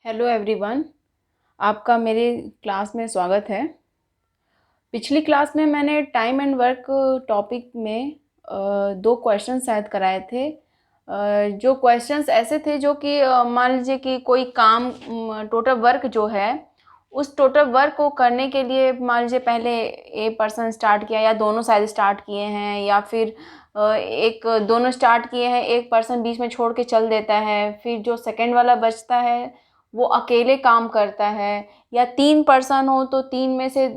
Hello everyone, आपका मेरे class में स्वागत है। पिछली क्लास में मैंने टाइम एंड वर्क टॉपिक में दो क्वेश्चन शायद कराए थे। जो क्वेश्चंस ऐसे थे जो कि मान लीजिए कि कोई काम टोटल वर्क जो है उस टोटल वर्क को करने के लिए मान लीजिए पहले ए पर्सन स्टार्ट किया या दोनों शायद स्टार्ट किए हैं या फिर एक दोनों स्टार्ट किए हैं, एक पर्सन बीच में छोड़ के चल देता है, फिर जो सेकंड वाला बचता है वो अकेले काम करता है, या तीन पर्सन हो तो तीन में से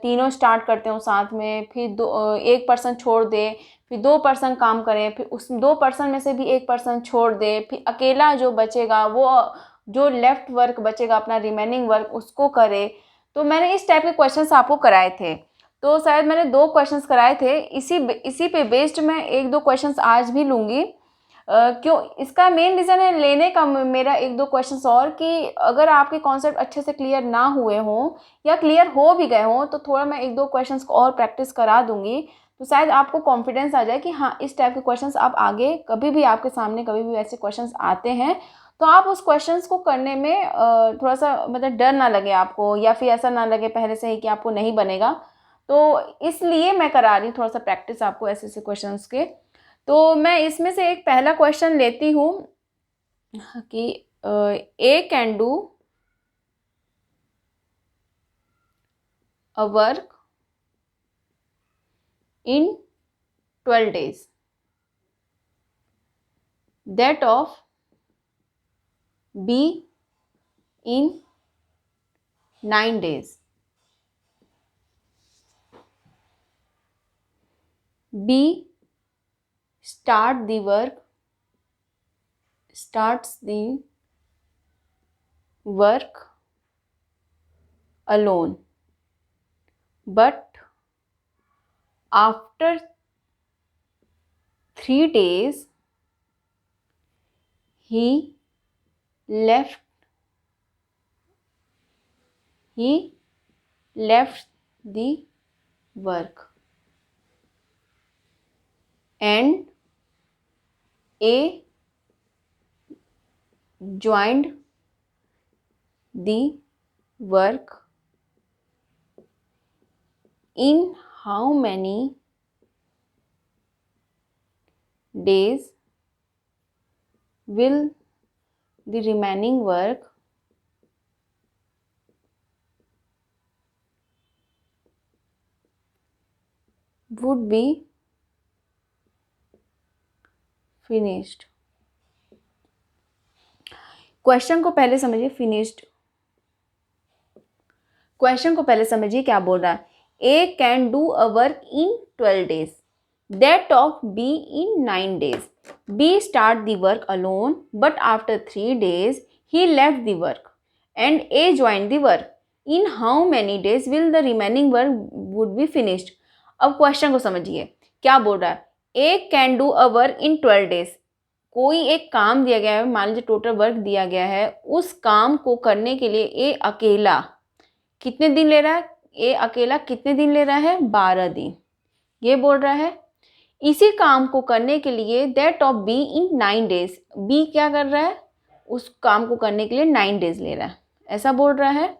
तीनों स्टार्ट करते हो साथ में, फिर एक पर्सन छोड़ दे, फिर दो पर्सन काम करें, फिर उस दो पर्सन में से भी एक पर्सन छोड़ दे, फिर अकेला जो बचेगा वो जो लेफ्ट वर्क बचेगा अपना रिमेनिंग वर्क उसको करे। तो मैंने इस टाइप के क्वेश्चंस आपको कराए थे। तो शायद मैंने दो क्वेश्चंस कराए थे, इसी पे बेस्ड मैं एक दो क्वेश्चंस आज भी लूँगी। क्यों, इसका मेन रीज़न है लेने का मेरा एक दो क्वेश्चंस और, कि अगर आपके कॉन्सेप्ट अच्छे से क्लियर ना हुए हों या क्लियर हो भी गए हों तो थोड़ा मैं एक दो क्वेश्चंस को और प्रैक्टिस करा दूंगी, तो शायद आपको कॉन्फिडेंस आ जाए कि हाँ इस टाइप के क्वेश्चंस आप आगे कभी भी आपके सामने कभी भी ऐसे क्वेश्चंस आते हैं तो आप उस क्वेश्चंस को करने में थोड़ा सा मतलब डर ना लगे आपको, या फिर ऐसा ना लगे पहले से ही कि आपको नहीं बनेगा। तो इसलिए मैं करा रही थोड़ा सा प्रैक्टिस आपको ऐसे ऐसे क्वेश्चंस के। तो मैं इसमें से एक पहला क्वेश्चन लेती हूँ कि A can do a work in 12 days that of B in 9 days. B starts the work alone, but after 3 days he left the work and A joined the work. In how many days will the remaining work would be finished? Question को पहले समझिए, question को पहले समझिए क्या बोल रहा है। A can do a work in 12 days that of B in 9 days. B start the work alone, but after 3 days he left the work and A joined the work. In how many days will the remaining work would be finished? अब question को समझिए क्या बोल रहा है। A can do a work in 12 days, कोई एक काम दिया गया है, मान लीजिए टोटल वर्क दिया गया है, उस काम को करने के लिए ए अकेला कितने दिन ले रहा है, ए अकेला कितने दिन ले रहा है, 12 दिन ये बोल रहा है। इसी काम को करने के लिए that of B in 9 days, B क्या कर रहा है, उस काम को करने के लिए 9 days ले रहा है, ऐसा बोल रहा है।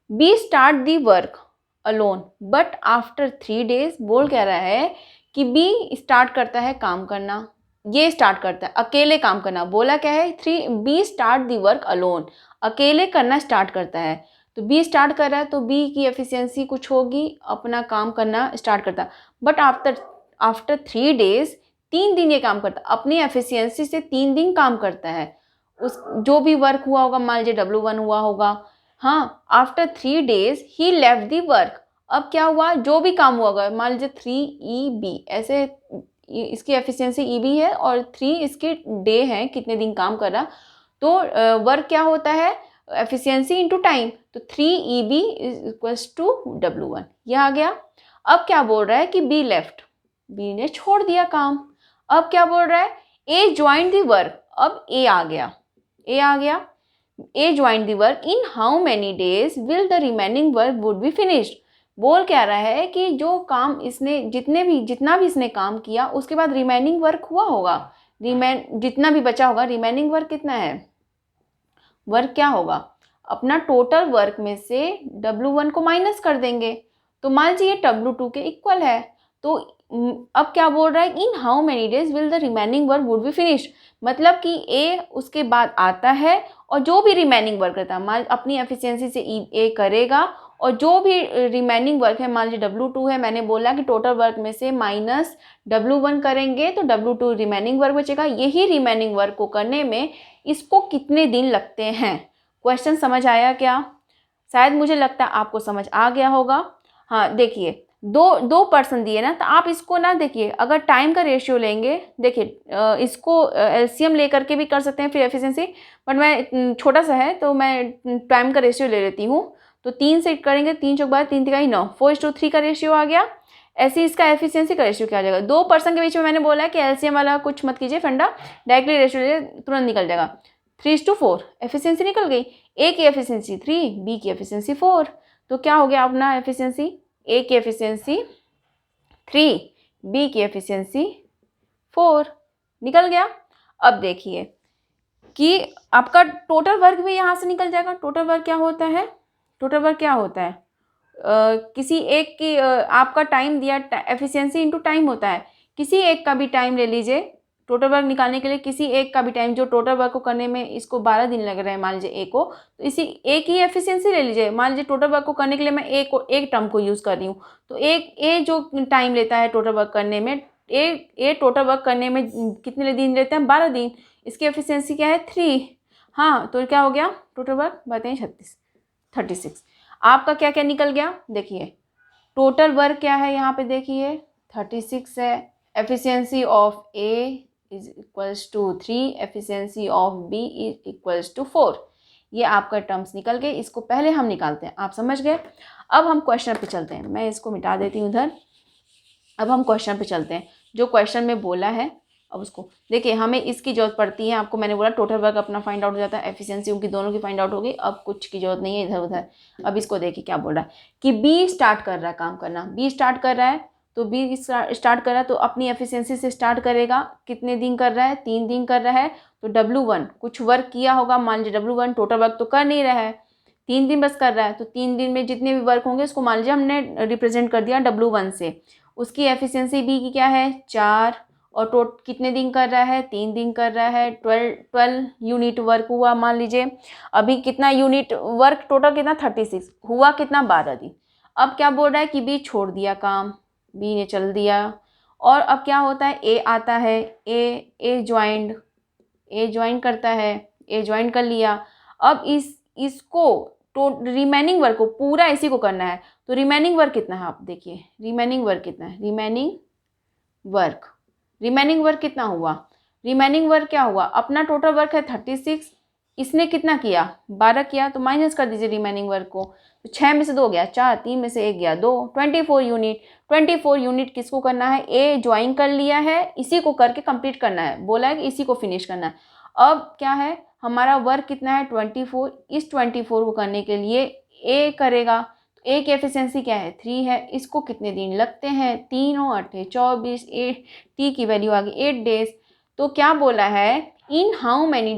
B start the work alone but after 3 days, बोल कह रहा है कि बी स्टार्ट करता है काम करना, ये स्टार्ट करता है अकेले काम करना। बोला क्या है, B start the work alone, अकेले करना स्टार्ट करता है। तो बी स्टार्ट कर रहा है तो बी की एफिशिएंसी कुछ होगी, अपना काम करना स्टार्ट करता है। बट आफ्टर 3 days, 3 दिन ये काम करता है, अपनी एफिशिएंसी से 3 दिन काम करता है। उस जो भी वर्क हुआ होगा, मान लीजिए W1 हुआ होगा, हाँ, after 3 days he left the work. अब क्या हुआ, जो भी काम हुआ होगा, मान लीजिए 3EB, ऐसे इसकी एफिशिएंसी EB है और 3 इसके डे हैं, कितने दिन काम कर रहा। तो वर्क क्या होता है, एफिशिएंसी इंटू टाइम, तो 3EB is equals to W1, यह आ गया। अब क्या बोल रहा है कि बी लेफ्ट, बी ने छोड़ दिया काम। अब क्या बोल रहा है, ए ज्वाइन दी वर्क, अब ए आ गया, A join the work in how many days will the remaining work would be finished. बोल क्या रहा है कि जो काम इसने जितना भी इसने काम किया उसके बाद रिमेनिंग वर्क हुआ होगा, जितना भी बचा होगा, रिमेनिंग वर्क कितना है, वर्क क्या होगा, अपना टोटल वर्क में से W1 को माइनस कर देंगे। तो मान लीजिए ये W2 के इक्वल है। तो अब क्या बोल रहा है, in how many days will the remaining work would B finish, मतलब कि ए उसके बाद आता है और जो भी रिमेनिंग वर्क रहता है मान अपनी एफिशिएंसी से ए करेगा, और जो भी रिमेनिंग वर्क है मान लीजिए W2 है, मैंने बोला कि टोटल वर्क में से माइनस W1 करेंगे तो W2 रिमेनिंग वर्क बचेगा। यही रिमेनिंग वर्क को करने में इसको कितने दिन लगते हैं। क्वेश्चन समझ आया क्या? शायद मुझे लगता है आपको समझ आ गया होगा। हाँ देखिए, दो पर्सन दिए ना, तो आप इसको ना देखिए, अगर टाइम का रेशियो लेंगे, देखिए इसको एलसीएम लेकर के भी कर सकते हैं फिर एफिशिएंसी, बट मैं छोटा सा है तो मैं टाइम का रेशियो ले लेती हूँ। तो 3 से करेंगे, 3 चौक बाद 3 तिगाई 9, 4:3 का रेशियो आ गया। ऐसे इसका एफिशिएंसी का रेशियो क्या आ जाएगा, 2 पर्सन के बीच में मैंने बोला है कि एलसीएम वाला कुछ मत कीजिए फंडा, डायरेक्टली रेशियो ले तुरंत निकल जाएगा। 3:4 एफिशिएंसी निकल गई। ए की एफिशिएंसी 3, बी की एफिशिएंसी 4, तो क्या हो गया अपना एफिशिएंसी, ए की एफिशिएंसी 3, बी की एफिशिएंसी 4, निकल गया। अब देखिए कि आपका टोटल वर्क भी यहाँ से निकल जाएगा। टोटल वर्क क्या होता है, टोटल वर्क क्या होता है, किसी एक की आपका टाइम दिया, एफिशिएंसी इनटू टाइम होता है। किसी एक का भी टाइम ले लीजिए टोटल वर्क निकालने के लिए, किसी एक का भी टाइम, जो टोटल वर्क को करने में इसको 12 दिन लग रहे हैं मान लीजिए ए को, तो इसी एक ही एफिशिएंसी ले लीजिए। मान लीजिए टोटल वर्क को करने के लिए मैं एक टर्म को यूज़ कर रही हूँ, तो ए जो टाइम लेता है टोटल वर्क करने में, ए टोटल वर्क करने में कितने दिन लेते हैं, 12 दिन। इसकी एफिशिएंसी क्या है 3। हाँ तो क्या हो गया टोटल वर्क, बताइए 36। आपका क्या क्या निकल गया, देखिए टोटल वर्क क्या है यहाँ पे, देखिए 36 है। Efficiency of A is equals to 3, efficiency of B is equals to 4। ये आपका टर्म्स निकल गए, इसको पहले हम निकालते हैं, आप समझ गए। अब हम क्वेश्चन पे चलते हैं, मैं इसको मिटा देती हूँ उधर। अब हम क्वेश्चन पे चलते हैं, जो क्वेश्चन में बोला है अब उसको देखिए, हमें इसकी जरूरत पड़ती है। आपको मैंने बोला टोटल वर्क अपना फाइंड आउट हो जाता है, एफिशिएंसी उनकी दोनों की फाइंड आउट होगी, अब कुछ की जरूरत नहीं है इधर उधर। अब इसको देखिए क्या बोल रहा है कि बी स्टार्ट कर रहा है काम करना, बी स्टार्ट कर रहा है, तो बी स्टार्ट कर रहा है तो अपनी एफिशिएंसी से स्टार्ट करेगा। कितने दिन कर रहा है, 3 दिन कर रहा है। तो W1 कुछ वर्क किया होगा, मान लीजिए W1 टोटल वर्क तो कर नहीं रहा है, 3 दिन बस कर रहा है, तो 3 दिन में जितने भी वर्क होंगे उसको मान लीजिए हमने रिप्रेजेंट कर दिया W1 से। उसकी एफिशिएंसी बी की क्या है 4, और कितने दिन कर रहा है, 3 दिन कर रहा है। 12 यूनिट वर्क हुआ मान लीजिए। अभी कितना यूनिट वर्क टोटल कितना 36 हुआ, कितना 12 दिन। अब क्या बोल रहा है कि बी छोड़ दिया काम, बी ने चल दिया, और अब क्या होता है ए आता है, ए ज्वाइन करता है, ए ज्वाइन कर लिया। अब इसको तो रिमेनिंग वर्क को पूरा इसी को करना है, तो रिमेनिंग वर्क कितना है आप देखिए, रिमेनिंग वर्क कितना है, रिमेनिंग वर्क कितना हुआ, रिमेनिंग वर्क क्या हुआ, अपना टोटल वर्क है 36, इसने कितना किया 12 किया, तो माइनस कर दीजिए रिमेनिंग वर्क को। तो 6 में से 2 गया 4, 3 में से 1 गया 2, 24 यूनिट। 24 यूनिट किसको करना है, ए ज्वाइन कर लिया है, इसी को करके कंप्लीट करना है, बोला है कि इसी को फिनिश करना है। अब क्या है हमारा वर्क कितना है 24, इस 24 को करने के लिए ए करेगा, तो ए की एफिशिएंसी क्या है 3 है। इसको कितने दिन लगते हैं, 3 और 8 24, टी की वैल्यू आ गई 8 डेज। तो क्या बोला है, इन how many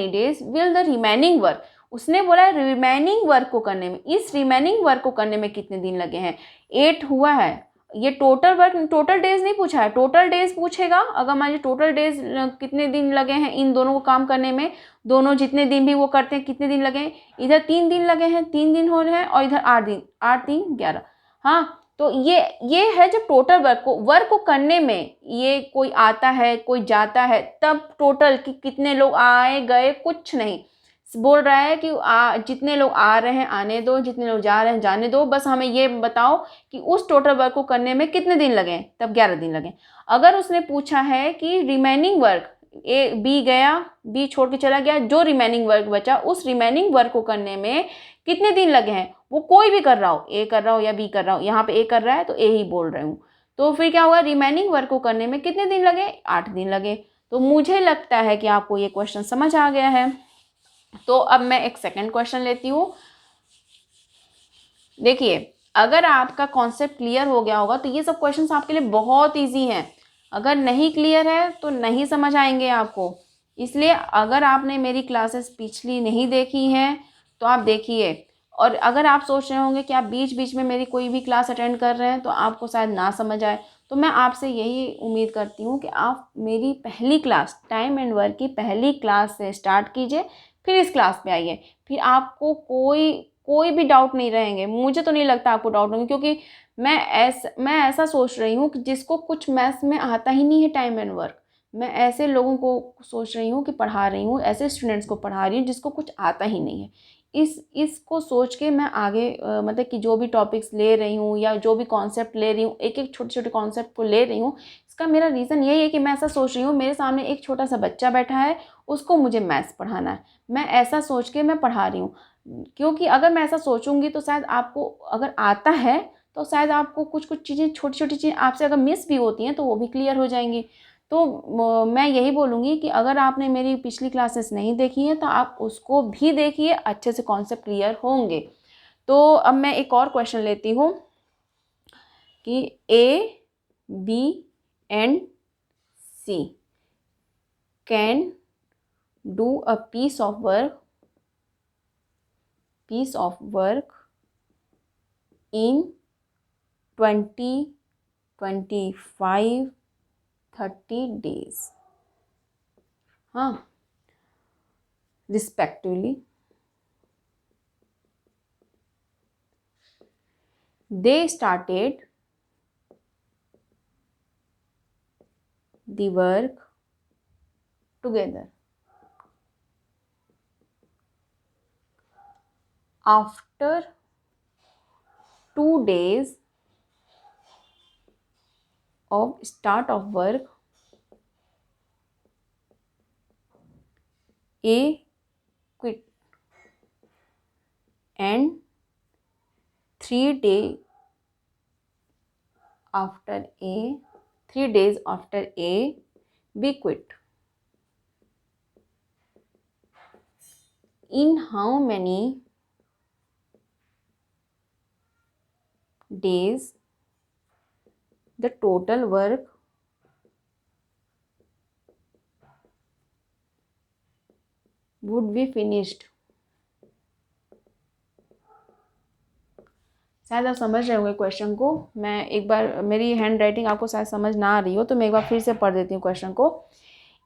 days will the remaining work, उसने बोला है रिमेनिंग वर्क को करने में, इस रिमेनिंग वर्क को करने में कितने दिन लगे हैं, 8 हुआ है। ये टोटल वर्क, टोटल डेज नहीं पूछा है, टोटल डेज पूछेगा। अगर मान लीजिए टोटल डेज कितने दिन लगे हैं इन दोनों को काम करने में, दोनों जितने दिन भी वो करते हैं कितने दिन लगे हैं, इधर 3 दिन लगे हैं, 3 दिन हो रहे हैं, और इधर 8 दिन, 8 3 11। हाँ तो ये है जब टोटल वर्क को करने में ये कोई आता है कोई जाता है, तब टोटल कि कितने लोग आए गए कुछ नहीं बोल रहा है कि जितने लोग आ रहे हैं आने दो, जितने लोग जा रहे हैं जाने दो, बस हमें ये बताओ कि उस टोटल वर्क को करने में कितने दिन लगे, तब 11 दिन लगे। अगर उसने पूछा है कि रिमेनिंग वर्क, बी गया, बी छोड़ के चला गया, जो रिमेनिंग वर्क बचा उस रिमेनिंग वर्क को करने में कितने दिन लगे हैं, वो कोई भी कर रहा हो, ए कर रहा हो या बी कर रहा हो, यहाँ पे ए कर रहा है तो ए ही बोल रही हूँ, तो फिर क्या हुआ रिमेनिंग वर्क को करने में कितने दिन लगे 8 दिन लगे। तो मुझे लगता है कि आपको ये क्वेश्चन समझ आ गया है। तो अब मैं एक सेकंड क्वेश्चन लेती हूँ। देखिए अगर आपका कॉन्सेप्ट क्लियर हो गया होगा तो ये सब क्वेश्चंस आपके लिए बहुत इजी हैं, अगर नहीं क्लियर है तो नहीं समझ आएंगे आपको, इसलिए अगर आपने मेरी क्लासेस पिछली नहीं देखी हैं तो आप देखिए, और अगर आप सोच रहे होंगे कि आप बीच बीच में मेरी कोई भी क्लास अटेंड कर रहे हैं तो आपको शायद ना समझ आए, तो मैं आपसे यही उम्मीद करती हूँ कि आप मेरी पहली क्लास टाइम एंड वर्क की पहली क्लास से स्टार्ट कीजिए, फिर इस क्लास पे आइए। फिर आपको कोई भी डाउट नहीं रहेंगे। मुझे तो नहीं लगता आपको डाउट होंगे, क्योंकि मैं ऐसा सोच रही हूँ कि जिसको कुछ मैथ्स में आता ही नहीं है टाइम एंड वर्क, मैं ऐसे लोगों को सोच रही हूँ कि पढ़ा रही हूँ, ऐसे स्टूडेंट्स को पढ़ा रही हूँ जिसको कुछ आता ही नहीं है। इसको सोच के मैं आगे मतलब कि जो भी टॉपिक्स ले रही हूँ या जो भी कॉन्सेप्ट ले रही हूँ, एक एक छोटे छोटे कॉन्सेप्ट को ले रही हूँ, इसका मेरा रीज़न यही है कि मैं ऐसा सोच रही हूँ मेरे सामने एक छोटा सा बच्चा बैठा है, उसको मुझे मैथ्स पढ़ाना है, मैं ऐसा सोच के मैं पढ़ा रही हूँ। क्योंकि अगर मैं ऐसा सोचूंगी तो शायद आपको अगर आता है तो शायद आपको कुछ कुछ चीज़ें, छोटी छोटी चीज़ें आपसे अगर मिस भी होती हैं तो वो भी क्लियर हो जाएंगी। तो मैं यही बोलूँगी कि अगर आपने मेरी पिछली क्लासेस नहीं देखी हैं तो आप उसको भी देखिए, अच्छे से कॉन्सेप्ट क्लियर होंगे। तो अब मैं एक और क्वेश्चन लेती हूँ कि A B and C can do a piece of work in 20, 25, 30 days, हाँ, respectively. They started the work together. After 2 days of start of work, A quit, and 3 days after A, B quit. In how many days the total work would be finished? शायद आप समझ रहे होंगे question को। मैं एक बार, मेरी hand writing आपको शायद समझ ना आ रही हो तो मैं एक बार फिर से पढ़ देती हूँ क्वेश्चन को।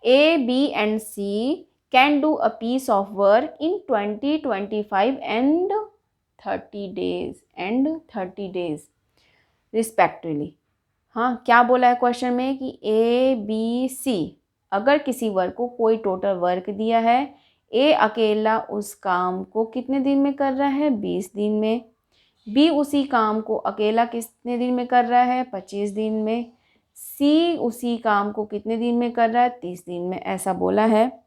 A B and C can do a piece of work in 20, 25 and 30 days respectively. हाँ, क्या बोला है क्वेश्चन में कि ए बी सी, अगर किसी वर्क को कोई टोटल वर्क दिया है, ए अकेला उस काम को कितने दिन में कर रहा है, 20 दिन में, बी उसी काम को अकेला कितने दिन में कर रहा है, 25 दिन में, सी उसी काम को कितने दिन में कर रहा है, 30 दिन में, ऐसा बोला है।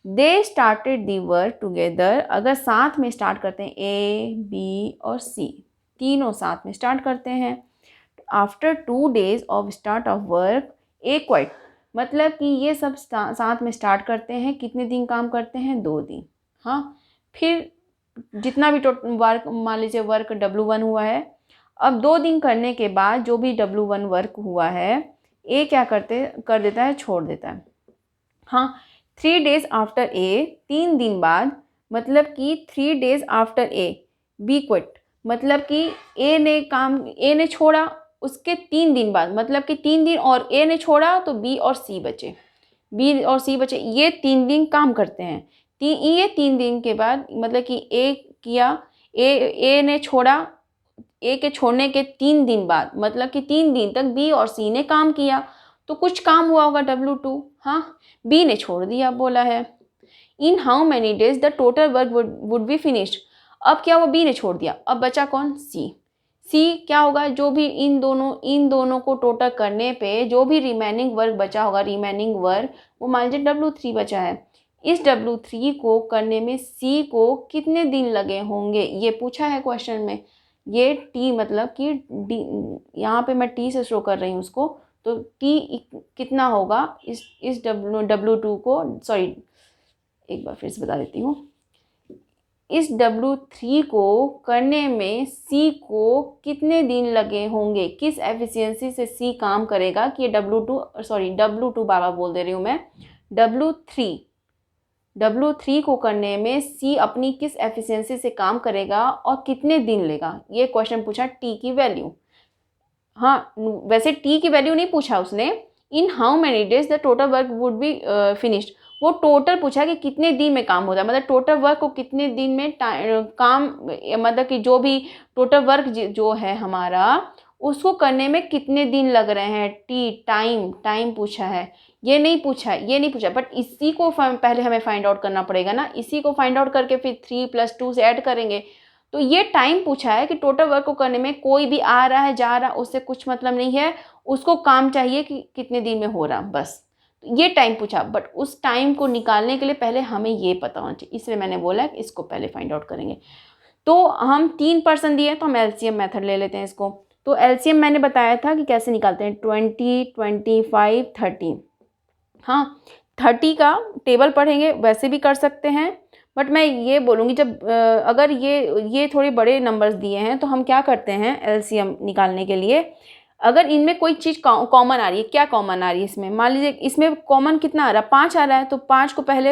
They started the work together, अगर साथ में स्टार्ट करते हैं ए बी और सी, तीनों साथ में स्टार्ट करते हैं। After 2 days of start of work, A quite, मतलब कि ये सब साथ में स्टार्ट करते हैं, कितने दिन काम करते हैं, 2 दिन। हाँ, फिर जितना भी वर्क, मान लीजिए वर्क W1 हुआ है, अब 2 दिन करने के बाद जो भी W1 वर्क हुआ है, ए क्या कर देता है, छोड़ देता है। हाँ, 3 days आफ्टर ए, 3 दिन बाद, मतलब कि 3 days after a, B quit, मतलब कि ए ने छोड़ा, उसके 3 दिन बाद, मतलब कि 3 दिन और ए ने छोड़ा तो बी और सी बचे, ये 3 दिन काम करते हैं। ये 3 दिन के बाद, मतलब कि ए ने छोड़ा, ए के छोड़ने के 3 दिन बाद, मतलब कि 3 दिन तक बी और सी ने काम किया, तो कुछ काम हुआ होगा W2। हाँ, बी ने छोड़ दिया बोला है। इन how many days the total work would be finished, अब क्या हुआ, बी ने छोड़ दिया, अब बचा कौन, सी क्या होगा, जो भी इन दोनों को टोटल करने पे जो भी रिमेनिंग वर्क बचा होगा, रिमेनिंग वर्क वो मान लीजिए W3 बचा है, इस W3 को करने में सी को कितने दिन लगे होंगे, ये पूछा है क्वेश्चन में। ये टी, मतलब कि डी, यहाँ पे मैं टी से शो कर रही हूँ उसको, तो टी कितना होगा इस W2 को, सॉरी एक बार फिर से बता देती हूँ, इस W3 को करने में C को कितने दिन लगे होंगे, किस एफिशिएंसी से C काम करेगा कि ये W2 बार बार बोल दे रही हूँ मैं, W3 W3 को करने में C अपनी किस एफिशिएंसी से काम करेगा और कितने दिन लेगा, ये क्वेश्चन पूछा T की वैल्यू। हाँ, वैसे T की वैल्यू नहीं पूछा उसने, इन how many days the total work would be finished, वो टोटल पूछा कि कितने दिन में काम होता है, मतलब टोटल वर्क को कितने दिन में काम, मतलब कि जो भी टोटल वर्क जो है हमारा उसको करने में कितने दिन लग रहे हैं। टाइम पूछा है, ये नहीं पूछा, बट इसी को पहले हमें फाइंड आउट करना पड़ेगा ना, इसी को फाइंड आउट करके फिर 3 + 2 से ऐड करेंगे। तो ये टाइम पूछा है कि टोटल वर्क को करने में कोई भी आ रहा है जा रहा है उससे कुछ मतलब नहीं है, उसको काम चाहिए कि कितने दिन में हो रहा, बस। तो ये टाइम पूछा, बट उस टाइम को निकालने के लिए पहले हमें ये पता होना चाहिए, इसलिए मैंने बोला कि इसको पहले फाइंड आउट करेंगे। तो हम 3 पर्सन दिए तो हम एलसीएम मेथड ले लेते हैं इसको। तो एलसीएम मैंने बताया था कि कैसे निकालते हैं, 20, 25, 30। हाँ, 30 का टेबल पढ़ेंगे वैसे भी कर सकते हैं, बट मैं ये बोलूँगी जब अगर ये थोड़े बड़े नंबर्स दिए हैं तो हम क्या करते हैं एलसीएम निकालने के लिए, अगर इनमें कोई चीज़ कॉमन आ रही है, क्या कॉमन आ रही है इसमें, मान लीजिए इसमें कॉमन कितना आ रहा है, 5 आ रहा है, तो 5 को पहले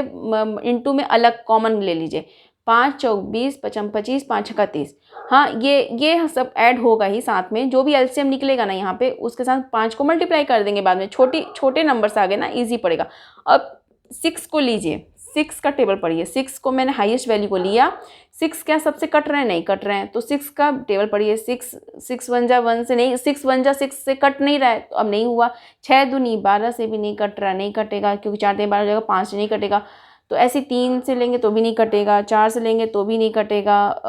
इंटू में अलग कॉमन ले लीजिए, 5 चौक 20, 55 25, 5 छक्का 30। हाँ, ये सब ऐड होगा ही साथ में, जो भी एलसीएम निकलेगा ना यहाँ पे उसके साथ 5 को मल्टीप्लाई कर देंगे बाद में, छोटे नंबर्स आ गए ना, ईजी पड़ेगा। अब 6 को लीजिए, 6 का टेबल पढ़िए, 6 को मैंने हाईएस्ट वैल्यू को लिया, 6 क्या सबसे कट रहे हैं, नहीं कट रहे हैं, तो 6 का टेबल पढ़िए, 6 1 जा 1 से नहीं, 6 1 जा 6 से कट नहीं रहा है, तो अब नहीं हुआ। 6 दूनी 12 से भी नहीं कट रहा, नहीं कटेगा क्योंकि 4 3 12 हो जाएगा, 5 से नहीं कटेगा, तो ऐसे 3 से लेंगे तो भी नहीं कटेगा, 4 से लेंगे तो भी नहीं कटेगा,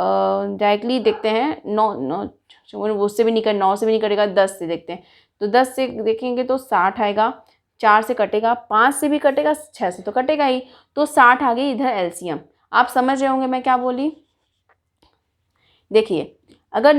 डायरेक्टली देखते हैं 9 उससे भी नहीं कट, 9 से भी नहीं कटेगा, 10 से देखते हैं, तो 10 से देखेंगे तो 60 आएगा, 4 से कटेगा, 5 से भी कटेगा, 6 से तो कटेगा ही, तो 60 आ गई इधर एलसीएम। आप समझ रहे होंगे मैं क्या बोली। देखिए, अगर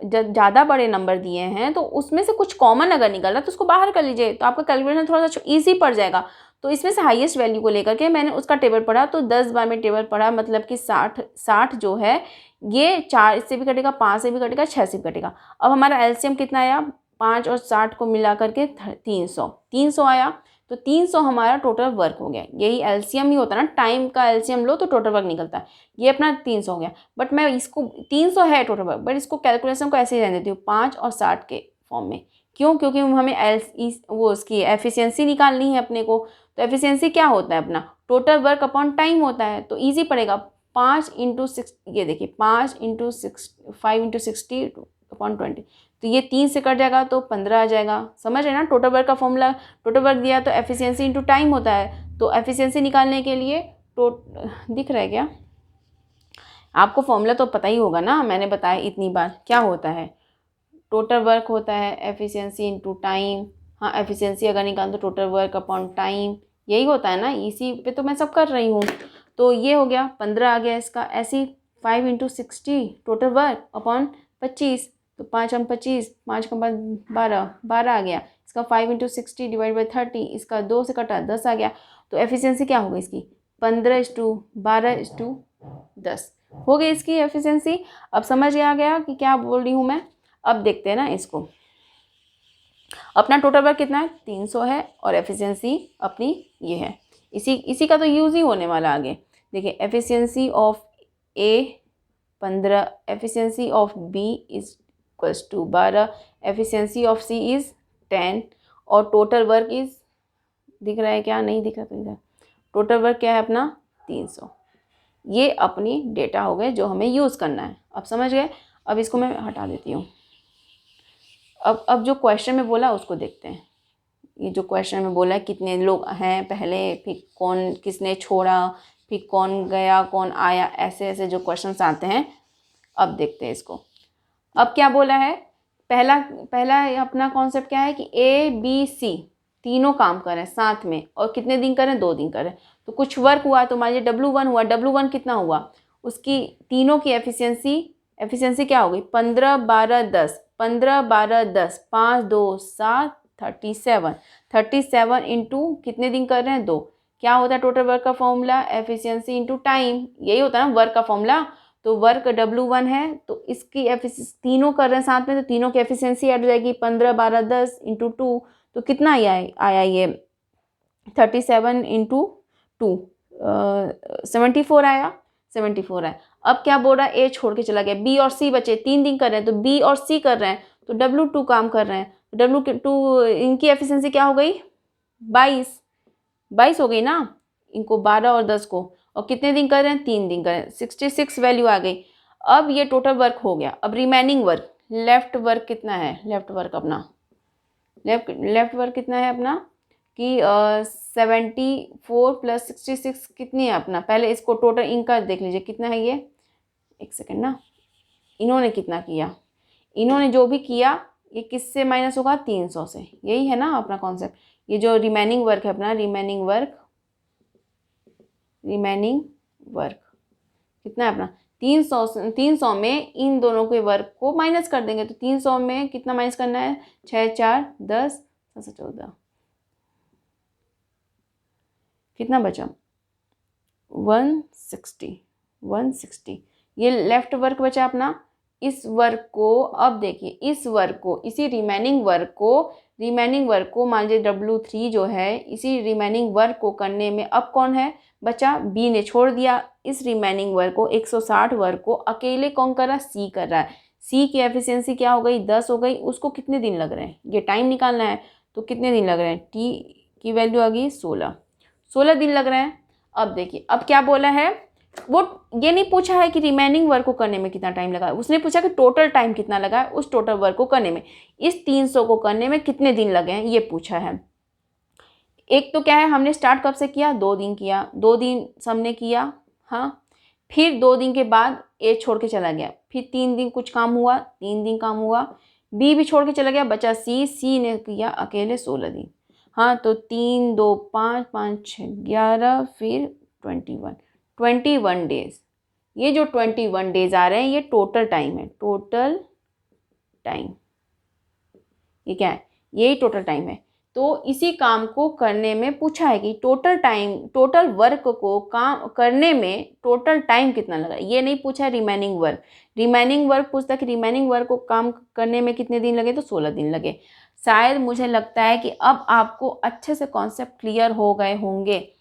ज़्यादा बड़े नंबर दिए हैं तो उसमें से कुछ कॉमन अगर निकल रहा है तो उसको बाहर कर लीजिए, तो आपका कैलकुलेशन थोड़ा सा ईजी पड़ जाएगा। तो इसमें से हाईएस्ट वैल्यू को लेकर के मैंने उसका टेबल पढ़ा, तो 10 बार में टेबल पढ़ा, मतलब कि 60 जो है ये 4 से भी कटेगा, 5 से भी कटेगा, 6 से भी कटेगा। अब हमारा एलसीएम कितना आया, 5 और 60 को मिला करके 300 आया, तो 300 हमारा टोटल वर्क हो गया। यही एलसीएम ही होता है ना, टाइम का एलसीएम लो तो टोटल वर्क निकलता है, ये अपना 300 हो गया। बट मैं इसको 300 है टोटल वर्क, बट इसको कैलकुलेशन को ऐसे ही रहने देती हूँ 5 और 60 के फॉर्म में। क्यों? क्योंकि हमें वो उसकी एफिशिएंसी निकालनी है अपने को। तो एफिशिएंसी क्या होता है अपना, टोटल वर्क अपॉन टाइम होता है, तो ईजी पड़ेगा। 5 × 6, ये देखिए 5 × 6, 5 × 60 अपॉन 20, तो ये 3 से कट जाएगा तो 15 आ जाएगा। समझ रहे ना, टोटल वर्क का फॉर्मूला, टोटल वर्क दिया तो एफिशिएंसी इंटू टाइम होता है, तो एफिशिएंसी निकालने के लिए दिख रहा है क्या आपको, फॉर्मूला तो पता ही होगा ना, मैंने बताया इतनी बार। क्या होता है, टोटल वर्क होता है एफिशिएंसी इंटू टाइम। हाँ, एफिशिएंसी अगर निकाल तो टोटल वर्क अपॉन टाइम, यही होता है ना, इसी पे तो मैं सब कर रही हूँ। तो ये हो गया 15 आ गया इसका, ऐसी 5 × 60 टोटल वर्क अपॉन 25, तो 5 × 25, 5 के बाद 12 आ गया इसका, 5 × 60 / 30, इसका 2 से कटा 10 आ गया। तो एफिशिएंसी क्या होगी इसकी, 15:12:10 हो गई इसकी एफिशिएंसी। अब समझ आ गया कि क्या बोल रही हूँ मैं। अब देखते हैं ना इसको, अपना टोटल वर्क कितना है, 300 है, और एफिशिएंसी अपनी ये है, इसी का तो यूज़ ही होने वाला आगे। देखिए, efficiency of A 15, efficiency of B = 12, efficiency of C is 10, और टोटल वर्क इज़, दिख रहा है क्या, नहीं दिख रहा, तो टोटल वर्क क्या है अपना 300। ये अपनी डेटा हो गए जो हमें यूज़ करना है। अब समझ गए। अब इसको मैं हटा देती हूँ। अब जो क्वेश्चन में बोला उसको देखते हैं। ये जो क्वेश्चन में बोला है कितने लोग हैं पहले, फिर कौन किसने छोड़ा, फिर कौन गया कौन आया, ऐसे ऐसे जो क्वेश्चंस आते हैं। अब देखते हैं इसको। अब क्या बोला है, पहला अपना कॉन्सेप्ट क्या है कि ए बी सी तीनों काम करें साथ में, और कितने दिन करें, 2 दिन करें। तो कुछ वर्क हुआ, तो मान लीजिए W1 हुआ, W1 कितना हुआ, उसकी तीनों की एफिशिएंसी क्या हो गई, 15 12 10, 15 12 10, 5 2 7, 37 इंटू कितने दिन कर रहे हैं, 2। क्या होता है टोटल वर्क का फॉर्मूला, एफिशिएंसी इंटू टाइम, यही होता है ना वर्क का फॉर्मूला। तो वर्क W1 है, तो इसकी तीनों कर रहे हैं साथ में, तो तीनों की एफिशिएंसी ऐड हो जाएगी, 15 12 10 इंटू 2, तो कितना आया ये 37 इंटू 2, 74 आया, 74 आया। अब क्या बोल रहा है, ए छोड़ के चला गया, बी और सी बचे, 3 दिन कर रहे हैं तो बी और सी कर रहे हैं, तो W2 काम कर रहे हैं, W2 इनकी एफिशिएंसी क्या हो गई, 22 हो गई ना, इनको 12 और 10 को, और कितने दिन कर रहे हैं, 3 दिन कर रहे हैं, 66 वैल्यू आ गई। अब ये टोटल वर्क हो गया। अब रिमेनिंग वर्क, लेफ्ट वर्क कितना है, लेफ्ट वर्क अपना, लेफ्ट वर्क कितना है अपना कि 74 प्लस 66 कितनी है अपना, पहले इसको टोटल इनका देख लीजिए कितना है ये, एक सेकेंड ना, इन्होंने कितना किया, इन्होंने जो भी किया ये किससे माइनस होगा, 300 से, यही है ना अपना कॉन्सेप्ट। ये जो रिमेनिंग वर्क है अपना, रिमेनिंग वर्क कितना है अपना, 300 में इन दोनों के वर्क को माइनस कर देंगे, तो 300 में कितना माइनस करना है, 6 4 10 14, कितना बचा, 160। ये लेफ्ट वर्क बचा अपना। इस वर्क को अब देखिए, इस वर्क को, इसी रिमेनिंग वर्क को मान लीजिए W3 जो है, इसी रिमेनिंग वर्क को करने में अब कौन है बचा, बी ने छोड़ दिया। इस रिमेनिंग वर्क को 160 वर्क को अकेले कौन कर रहा है, सी कर रहा है। सी की एफिशिएंसी क्या हो गई, 10 हो गई। उसको कितने दिन लग रहे हैं, ये टाइम निकालना है, तो कितने दिन लग रहे हैं, टी की वैल्यू आ गई 16 दिन लग रहे हैं। अब देखिए, अब क्या बोला है, वो ये नहीं पूछा है कि रिमेनिंग वर्क को करने में कितना टाइम लगा, उसने पूछा कि टोटल टाइम कितना लगा है उस टोटल वर्क को करने में, इस 300 को करने में कितने दिन लगे हैं ये पूछा है। एक तो क्या है, हमने स्टार्ट कब से किया, 2 दिन किया, 2 दिन हमने किया, हाँ, फिर 2 दिन के बाद ए छोड़ के चला गया, फिर 3 दिन कुछ काम हुआ, 3 दिन काम हुआ, बी भी छोड़ के चला गया, बचा सी ने किया अकेले 16 दिन, हाँ, तो 3 2 5 5 6 11 फिर 21 डेज। ये जो 21 डेज आ रहे हैं ये टोटल टाइम है, टोटल टाइम, ये क्या है, यही टोटल टाइम है। तो इसी काम को करने में पूछा है कि टोटल टाइम, टोटल वर्क को काम करने में टोटल टाइम कितना लगा, ये नहीं पूछा है रिमेनिंग वर्क पूछता कि रिमेनिंग वर्क को काम करने में कितने दिन लगे, तो 16 दिन लगे। शायद मुझे लगता है कि अब आपको अच्छे से कॉन्सेप्ट क्लियर हो गए होंगे।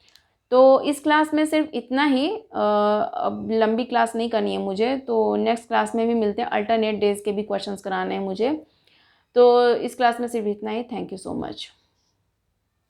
तो इस क्लास में सिर्फ इतना ही, अब लंबी क्लास नहीं करनी है मुझे, तो नेक्स्ट क्लास में भी मिलते हैं, अल्टरनेट डेज के भी क्वेश्चंस कराने हैं मुझे। तो इस क्लास में सिर्फ इतना ही। Thank you so much.